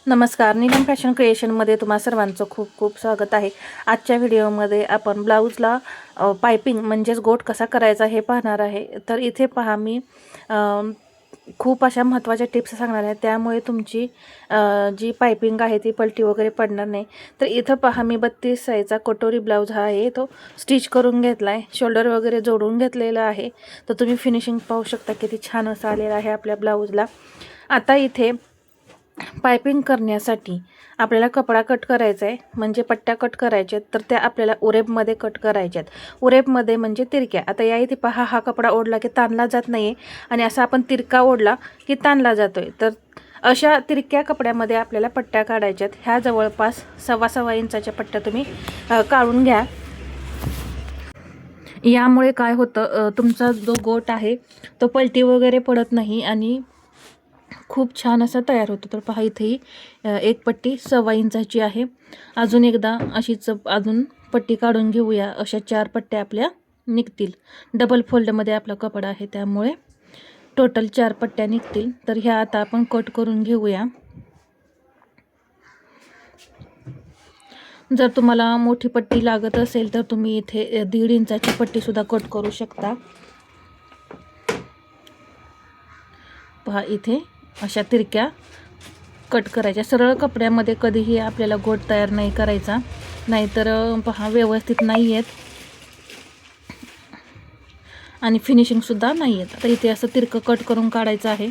नमस्कार, नीलम फॅशन क्रिएशनमध्ये तुम्हा सर्वांचं खूप खूप स्वागत आहे। आजच्या व्हिडिओमध्ये आपण ब्लाऊजला पायपिंग म्हणजेच गोट कसा करायचा हे पाहणार आहे। तर इथे पहा, मी खूप अशा महत्त्वाच्या टिप्स सांगणार आहे, त्यामुळे तुमची जी पायपिंग आहे ती पलटी वगैरे पडणार नाही। तर इथं पहा, मी 32 साईजचा कटोरी ब्लाऊज हा आहे तो स्टिच करून घेतला आहे, शोल्डर वगैरे जोडून घेतलेला आहे। तर तुम्ही फिनिशिंग पाहू शकता किती छान असं आलेलं आहे आपल्या ब्लाऊजला। आता इथे पायपिंग करण्यासाठी आपल्याला कपडा कट करायचा आहे, म्हणजे पट्ट्या कट करायच्या आहेत। तर त्या आपल्याला उरेबमध्ये कट करायच्या आहेत, उरेबमध्ये म्हणजे तिरक्या। आता या इथे पहा, हा कपडा ओढला की ताणला जात नाही आणि असा आपण तिरका ओढला की ताणला जातोय। तर अशा तिरक्या कपड्यामध्ये आपल्याला पट्ट्या काढायच्या आहेत। ह्या जवळपास 1.25 इंचाच्या पट्ट्या तुम्ही काढून घ्या। यामुळे काय होतं, तुमचा जो गोट आहे तो पलटी वगैरे पडत नाही आणि खूप छान असा तयार होतो। तर पहा, इथेही एक पट्टी 1.25 इंचाची आहे। अजून एकदा अशीच अजून पट्टी काढून घेऊया। अशा 4 पट्ट्या आपल्या निघतील। डबल फोल्डमध्ये आपला कपडा आहे, त्यामुळे टोटल 4 पट्ट्या निघतील। तर ह्या आता आपण कट करून घेऊया। जर तुम्हाला मोठी पट्टी लागत असेल तर तुम्ही इथे 1.5 इंचाची पट्टीसुद्धा कट करू शकता। पहा, इथे अशा तिरक्या कट करायच्या। सरळ कपड्यामध्ये कधीही आपल्याला गोट तयार नाही करायचा, नाहीतर पहा व्यवस्थित नाही येत आणि फिनिशिंगसुद्धा नाही येत। तर इथे असं तिरकं कट करून काढायचं आहे।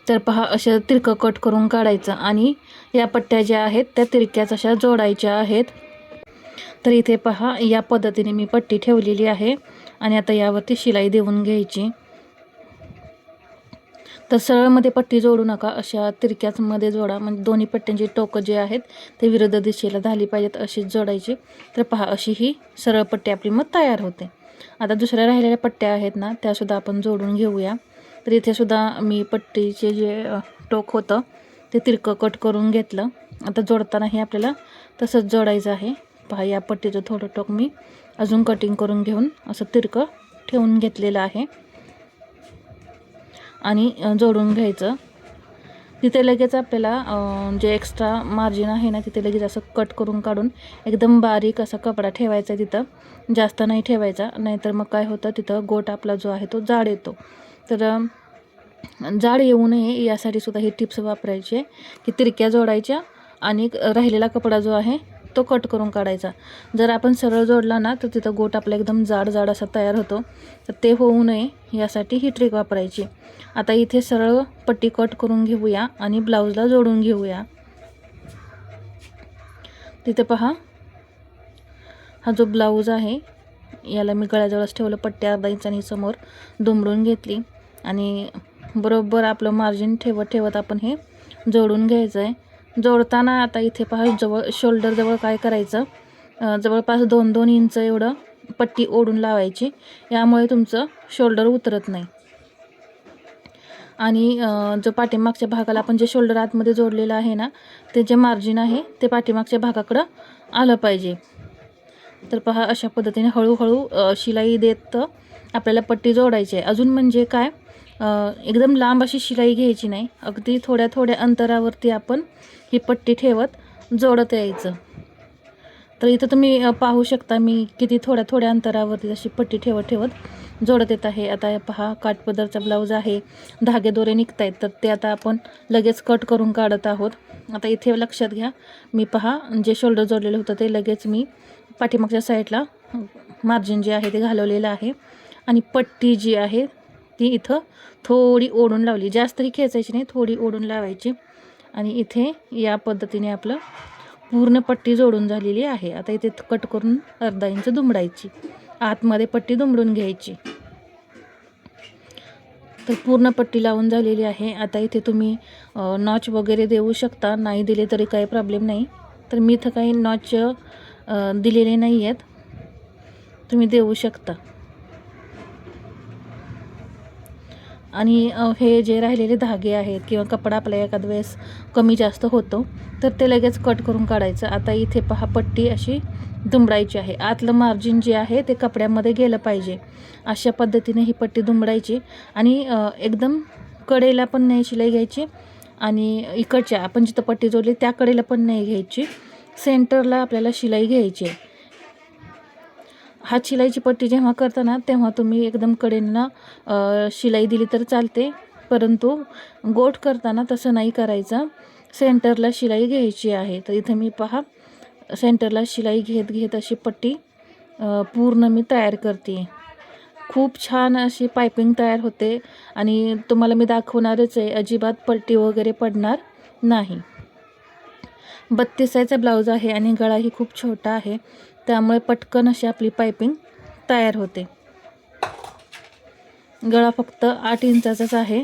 तर पहा, असं तिरकं कट करून काढायचं आणि या पट्ट्या ज्या आहेत त्या तिरक्याच अशा जोडायच्या आहेत। तर इथे पहा, या पद्धतीने मी पट्टी ठेवलेली आहे आणि आता यावरती शिलाई देऊन घ्यायची। तर सरळमध्ये पट्टी जोडू नका, अशा तिरक्याचमध्ये जोडा, म्हणजे दोन्ही पट्ट्यांची टोकं जे आहेत ते विरुद्ध दिशेला झाली पाहिजेत, अशीच जोडायची। तर पहा, अशी ही सरळ पट्टी आपली मग तयार होते। आता दुसऱ्या राहिलेल्या पट्ट्या आहेत ना, त्यासुद्धा आपण जोडून घेऊया। तर इथे सुद्धा मी पट्टीचे जे टोक होतं ते तिरकं कट करून घेतलं। आता जोडतानाही आपल्याला तसंच जोडायचं आहे। पहा, या पट्टीचं थोडं टोक मी अजून कटिंग करून घेऊन असं तिरकं ठेवून घेतलेलं आहे आणि जोडून घ्यायचं। तिथे लगेच आपल्याला जे एक्स्ट्रा मार्जिन आहे ना, तिथे लगेच असं कट करून काढून एकदम बारीक असा कपडा ठेवायचा आहे, तिथं जास्त नाही ठेवायचा, नाहीतर मग काय होतं, तिथं गोट आपला जो आहे तो जाड येतो। तर जाड येऊ नये यासाठी सुद्धा ही टिप्स वापरायची, की तिरक्या जोडायच्या आणि राहिलेला कपडा जो आहे तो कट करून काढायचा। जर आपण सरळ जोडला ना, तर तिथं गोट आपला एकदम जाड जाड असा तयार होतो। तर ते होऊ नये यासाठी ही ट्रिक वापरायची। आता इथे सरळ पट्टी कट करून घेऊया आणि ब्लाऊजला जोडून घेऊया। तिथे पहा, हा जो ब्लाऊज आहे याला मी गळ्याजवळच ठेवलं, पट्टी अर्धा इंचानी समोर दुमडून घेतली आणि बरोबर आपलं मार्जिन ठेवत ठेवत आपण हे जोडून घ्यायचं आहे। जोडताना आता इथे पहा, शोल्डरजवळ काय करायचं, जवळपास 2-2 इंच एवढं पट्टी ओढून लावायची, यामुळे तुमचं शोल्डर उतरत नाही। आणि जो पाठीमागच्या भागाला आपण जे शोल्डर आतमध्ये जोडलेलं आहे ना, ते जे मार्जिन आहे ते पाठीमागच्या भागाकडं आलं पाहिजे। तर पहा, अशा पद्धतीने हळूहळू शिलाई देत आपल्याला पट्टी जोडायची आहे। अजून म्हणजे काय, एकदम लांब अशी शिलाई घ्यायची नाही, अगदी थोड्या थोड्या अंतरावरती आपण ही पट्टी ठेवत जोडत यायचं। तर इथं तुम्ही पाहू शकता, मी किती थोड्या थोड्या अंतरावरती अशी पट्टी ठेवत ठेवत जोडत येत आहे। आता पहा, काठपदरचा ब्लाऊज आहे, धागे दोरे निघत आहेत, तर ते आता आपण लगेच कट करून काढत आहोत। आता इथे लक्षात घ्या, मी पहा, जे शोल्डर जोडलेलं होतं ते लगेच मी पाठीमागच्या साईडला मार्जिन जे आहे ते घालवलेलं आहे आणि पट्टी जी आहे ती इथं थोडी ओढून लावली, जास्तही खेचायची नाही, थोडी ओढून लावायची। आणि इथे या पद्धतीने आपलं पूर्ण पट्टी जोडून झालेली आहे। आता इथे कट करून अर्धा इंच दुमडायची, आतमध्ये पट्टी दुमडून घ्यायची। तर पूर्ण पट्टी लावून झालेली आहे। आता इथे तुम्ही नॉच वगैरे देऊ शकता, नाही दिले तरी काही प्रॉब्लेम नाही। तर मी इथं काही नॉच दिलेले नाही आहेत, तुम्ही देऊ शकता। आणि हे जे राहिलेले धागे आहेत किंवा कपडा आपला एखाद वेळेस कमी जास्त होतो, तर ते लगेच कट करून काढायचं। आता इथे पहा, पट्टी अशी दुमडायची आहे, आतलं मार्जिन जे आहे ते कपड्यामध्ये गेलं पाहिजे, अशा पद्धतीने ही पट्टी दुमडायची। आणि एकदम कडेला पण नाही शिलाई घ्यायची आणि इकडच्या आपण जिथं पट्टी जोडली त्या कडेला पण नाही घ्यायची, सेंटरला आपल्याला शिलाई घ्यायची आहे. हात शिलाईची पट्टी जेव्हा करताना तेव्हा तुम्ही एकदम कडेनं शिलाई दिली तर चालते, परंतु गोट करताना तसं नाही करायचं, सेंटरला शिलाई घ्यायची आहे. तर इथं मी पहा सेंटरला शिलाई घेत घेत अशी पट्टी पूर्ण मी तयार करते. खूप छान अशी पायपिंग तयार होते आणि तुम्हाला मी दाखवणारच आहे, अजिबात पट्टी वगैरे पडणार नाही. 32 साईजचा ब्लाऊज आहे आणि गळाही खूप छोटा आहे, त्यामुळे पटकन अशी आपली पायपिंग तयार होते. गळा फक्त 8 इंचाचाच आहे.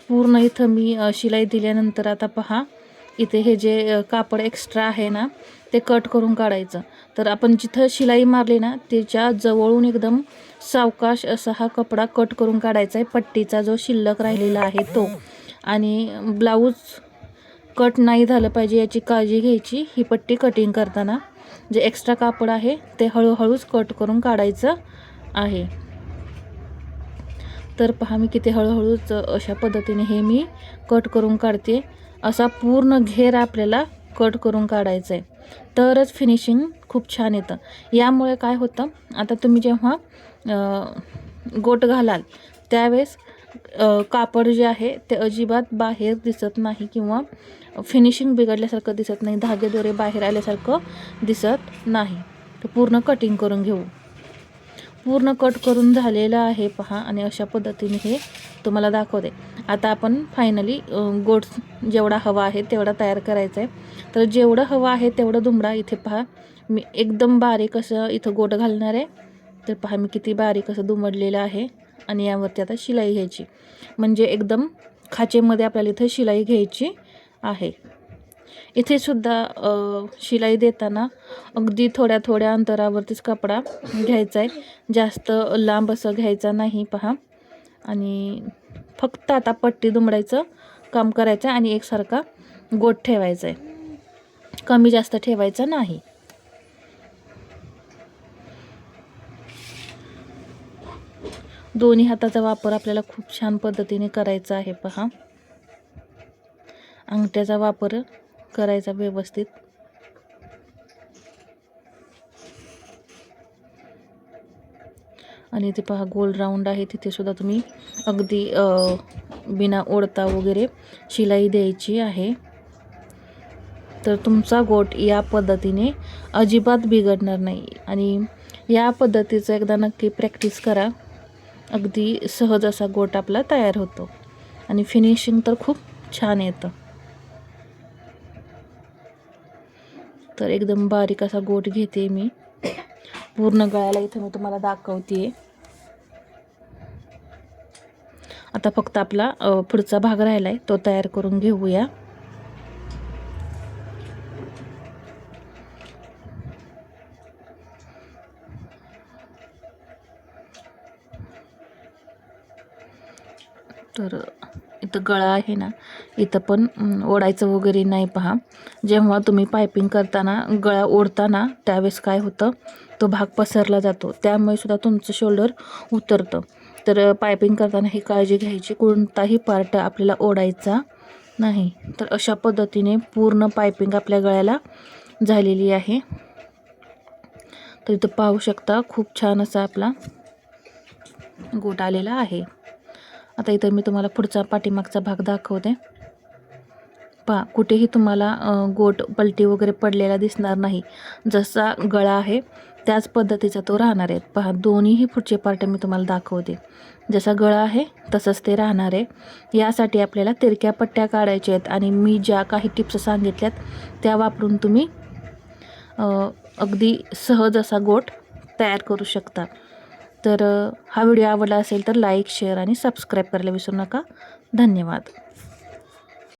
पूर्ण इथं मी शिलाई दिल्यानंतर आता पहा इथे हे जे कापड एक्स्ट्रा आहे ना ते कट करून काढायचं. तर आपण जिथं शिलाई मारली ना त्याच्या जवळून एकदम सावकाश असा हा कपडा कट करून काढायचा आहे, पट्टीचा जो शिल्लक राहिलेला आहे तो. आणि ब्लाऊज कट नाही झालं पाहिजे याची काळजी घ्यायची. ही पट्टी कटिंग करताना जे एक्स्ट्रा कापड आहे ते हळूहळूच कट करून काढायचं आहे. तर पहा मी किती हळूहळूच अशा पद्धतीने हे मी कट करून काढते. असा पूर्ण घेर आपल्याला कट करून काढायचा आहे, तरच फिनिशिंग खूप छान येतं. यामुळे काय होतं, आता तुम्ही जेव्हा गोट घालाल त्यावेळेस कापड जे आहे ते अजिबात बाहेर दिसत नाही किंवा फिनिशिंग बिघडल्यासारखं दिसत नाही, धागेदोरे बाहेर आल्यासारखं दिसत नाही. तर पूर्ण कटिंग करून घेऊ. पूर्ण कट करून झालेलं आहे पहा आणि अशा पद्धतीने हे तुम्हाला दाखवते. आता आपण फायनली गोट जेवढा हवा आहे तेवढा तयार करायचा आहे. तर जेवढं हवं आहे तेवढं दुमडा इथे पहा मी एकदम बारीक असं इथं गोट घालणार आहे. तर पहा मी किती बारीक असं दुमडलेलं आहे आणि यावरती आता शिलाई घ्यायची, म्हणजे एकदम खाचेमध्ये आपल्याला इथं शिलाई घ्यायची आहे. इथे सुद्धा शिलाई देताना अगदी थोड्या थोड्या अंतरावरतीच कपडा घ्यायचा आहे, जास्त लांब असं घ्यायचा नाही पहा. आणि फक्त आता पट्टी दुमडायचं काम करायचं आहे आणि एकसारखा गोट ठेवायचा आहे, कमी जास्त ठेवायचा नाही. दोन्ही हाताचा वापर आपल्याला खूप छान पद्धतीने करायचा आहे पहा. अंगठ्याचा वापर करायचा व्यवस्थित. आणि इथे पहा गोल राऊंड आहे, तिथे सुद्धा तुम्ही अगदी बिना ओढता वगैरे शिलाई द्यायची आहे. तर तुमचा गोट या पद्धतीने अजिबात बिघडणार नाही. आणि या पद्धतीचं एकदा नक्की प्रॅक्टिस करा, अगदी सहज असा गोट आपला तयार होतो आणि फिनिशिंग तर खूप छान येतं. तर एकदम बारीक असा गोट घेते मी पूर्ण गळ्याला. इथं मी तुम्हाला दाखवते. आता फक्त आपला पुढचा भाग राहिला आहे तो तयार करून घेऊया. तर इथं गळा आहे ना, इथं पण ओढायचं वगैरे नाही पहा. जेव्हा तुम्ही पायपिंग करताना गळा ओढताना त्यावेळेस काय होतं, तो भाग पसरला जातो, त्यामुळे सुद्धा तुमचं शोल्डर उतरतं. तर पायपिंग करताना ही काळजी घ्यायची, कोणताही पार्ट आपल्याला ओढायचा नाही. तर अशा पद्धतीने पूर्ण पायपिंग आपल्या गळ्याला झालेली आहे. तर इथं पाहू शकता खूप छान असा आपला गोट आलेला आहे. आता इथं मी तुम्हाला पुढचा पाठीमागचा भाग दाखवते. पहा कुठेही तुम्हाला गोट पलटी वगैरे पडलेला दिसणार नाही. जसा गळा आहे त्याच पद्धतीचा तो राहणार आहे. पहा दोन्हीही पुढचे पार्ट मी तुम्हाला दाखवते. जसा गळा आहे तसंच ते राहणार आहे. यासाठी आपल्याला तिरक्या पट्ट्या काढायच्या आहेत आणि मी ज्या काही टिप्स सांगितल्यात त्या वापरून तुम्ही अगदी सहज असा गोट तयार करू शकता. तर हा व्हिडिओ आवडला असेल तर लाईक, शेअर आणि सबस्क्राईब करायला विसरू नका. धन्यवाद.